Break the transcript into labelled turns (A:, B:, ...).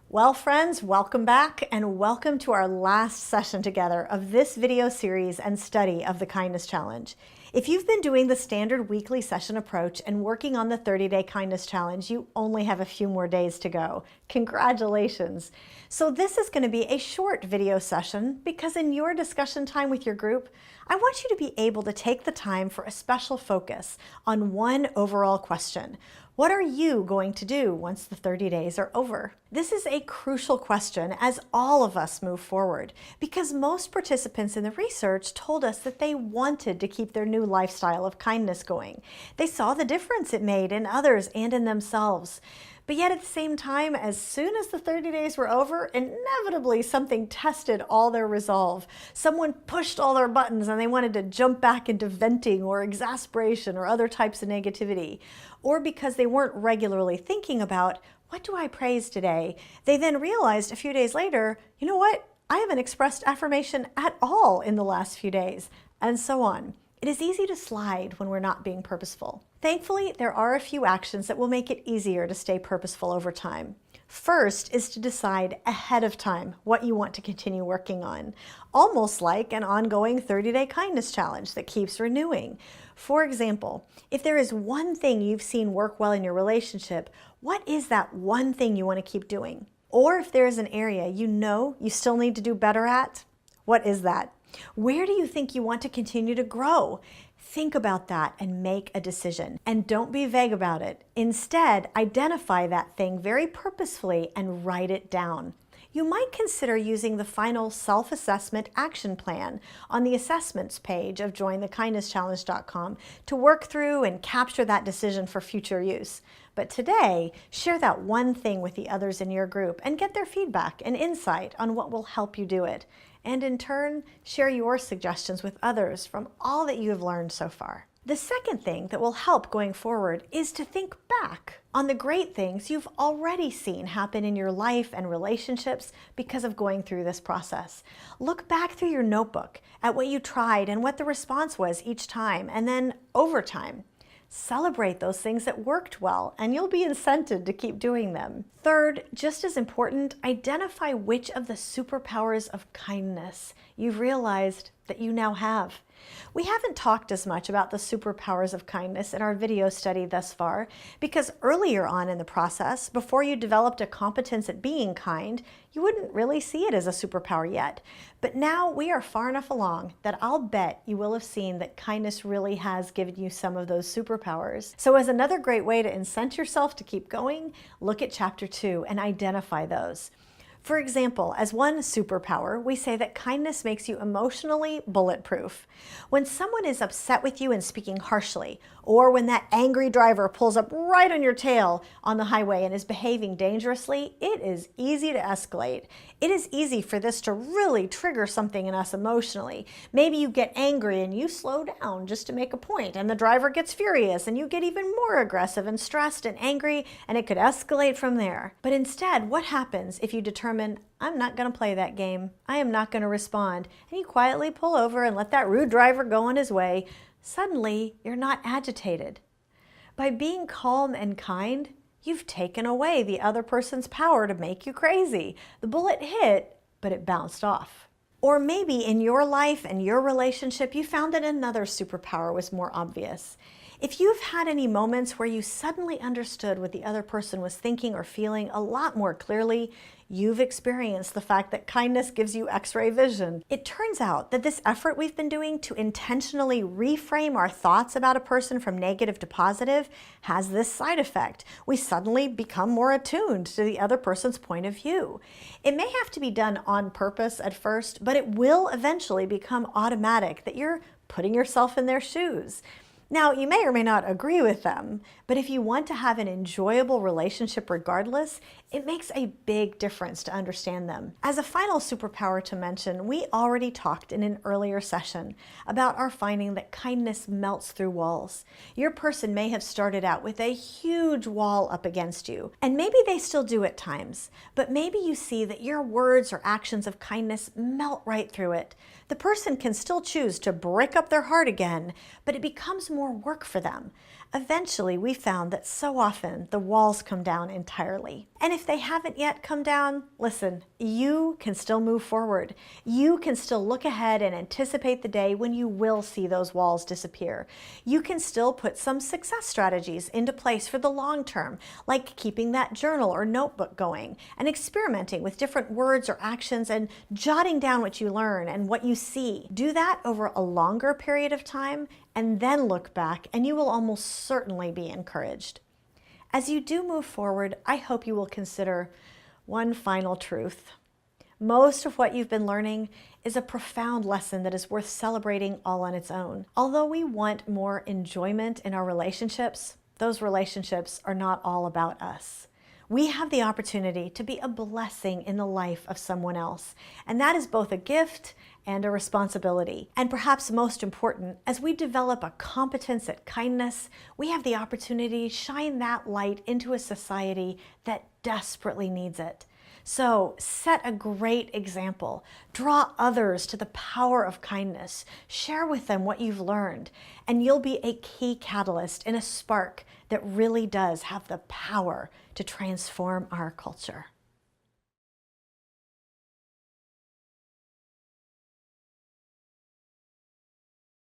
A: Well, friends, welcome back and welcome to our last session together of this video series and study of the Kindness Challenge. If you've been doing the standard weekly session approach and working on the 30-day Kindness Challenge, you only have a few more days to go. Congratulations. So this is going to be a short video session because in your discussion time with your group, I want you to be able to take the time for a special focus on one overall question. What are you going to do once the 30 days are over? This is a crucial question as all of us move forward because most participants in the research told us that they wanted to keep their new lifestyle of kindness going. They saw the difference it made in others and in themselves. But yet at the same time, as soon as the 30 days were over, inevitably something tested all their resolve. Someone pushed all their buttons and they wanted to jump back into venting or exasperation or other types of negativity. Or because they weren't regularly thinking about, what do I praise today? They then realized a few days later, you know what? I haven't expressed affirmation at all in the last few days, and so on. It is easy to slide when we're not being purposeful. Thankfully, there are a few actions that will make it easier to stay purposeful over time. First is to decide ahead of time what you want to continue working on, almost like an ongoing 30-day kindness challenge that keeps renewing. For example, if there is one thing you've seen work well in your relationship, what is that one thing you want to keep doing? Or if there is an area you know you still need to do better at, what is that? Where do you think you want to continue to grow? Think about that and make a decision. And don't be vague about it. Instead, identify that thing very purposefully and write it down. You might consider using the final self-assessment action plan on the assessments page of jointhekindnesschallenge.com to work through and capture that decision for future use. But today, share that one thing with the others in your group and get their feedback and insight on what will help you do it. And in turn, share your suggestions with others from all that you have learned so far. The second thing that will help going forward is to think back on the great things you've already seen happen in your life and relationships because of going through this process. Look back through your notebook at what you tried and what the response was each time, and then over time. Celebrate those things that worked well, and you'll be incented to keep doing them. Third, just as important, identify which of the superpowers of kindness you've realized that you now have. We haven't talked as much about the superpowers of kindness in our video study thus far because earlier on in the process, before you developed a competence at being kind, you wouldn't really see it as a superpower yet. But now we are far enough along that I'll bet you will have seen that kindness really has given you some of those superpowers. So as another great way to incent yourself to keep going, look at Chapter 2 and identify those. For example, as one superpower, we say that kindness makes you emotionally bulletproof. When someone is upset with you and speaking harshly, or when that angry driver pulls up right on your tail on the highway and is behaving dangerously, it is easy to escalate. It is easy for this to really trigger something in us emotionally. Maybe you get angry and you slow down just to make a point, and the driver gets furious and you get even more aggressive and stressed and angry, and it could escalate from there. But instead, what happens if you determine, I'm not going to play that game. I am not going to respond. And you quietly pull over and let that rude driver go on his way. Suddenly, you're not agitated. By being calm and kind, you've taken away the other person's power to make you crazy. The bullet hit, but it bounced off. Or maybe in your life and your relationship, you found that another superpower was more obvious. If you've had any moments where you suddenly understood what the other person was thinking or feeling a lot more clearly, you've experienced the fact that kindness gives you X-ray vision. It turns out that this effort we've been doing to intentionally reframe our thoughts about a person from negative to positive has this side effect. We suddenly become more attuned to the other person's point of view. It may have to be done on purpose at first, but it will eventually become automatic that you're putting yourself in their shoes. Now, you may or may not agree with them, but if you want to have an enjoyable relationship regardless, it makes a big difference to understand them. As a final superpower to mention, we already talked in an earlier session about our finding that kindness melts through walls. Your person may have started out with a huge wall up against you, and maybe they still do at times, but maybe you see that your words or actions of kindness melt right through it. The person can still choose to brick up their heart again, but it becomes more work for them. Eventually, we found that so often the walls come down entirely. And if they haven't yet come down, listen, you can still move forward. You can still look ahead and anticipate the day when you will see those walls disappear. You can still put some success strategies into place for the long term, like keeping that journal or notebook going and experimenting with different words or actions and jotting down what you learn and what you see. Do that over a longer period of time and then look back, and you will almost certainly be encouraged. As you do move forward, I hope you will consider one final truth. Most of what you've been learning is a profound lesson that is worth celebrating all on its own. Although we want more enjoyment in our relationships, those relationships are not all about us. We have the opportunity to be a blessing in the life of someone else, and that is both a gift and a responsibility. And perhaps most important, as we develop a competence at kindness, we have the opportunity to shine that light into a society that desperately needs it. So set a great example. Draw others to the power of kindness. Share with them what you've learned, and you'll be a key catalyst in a spark that really does have the power to transform our culture.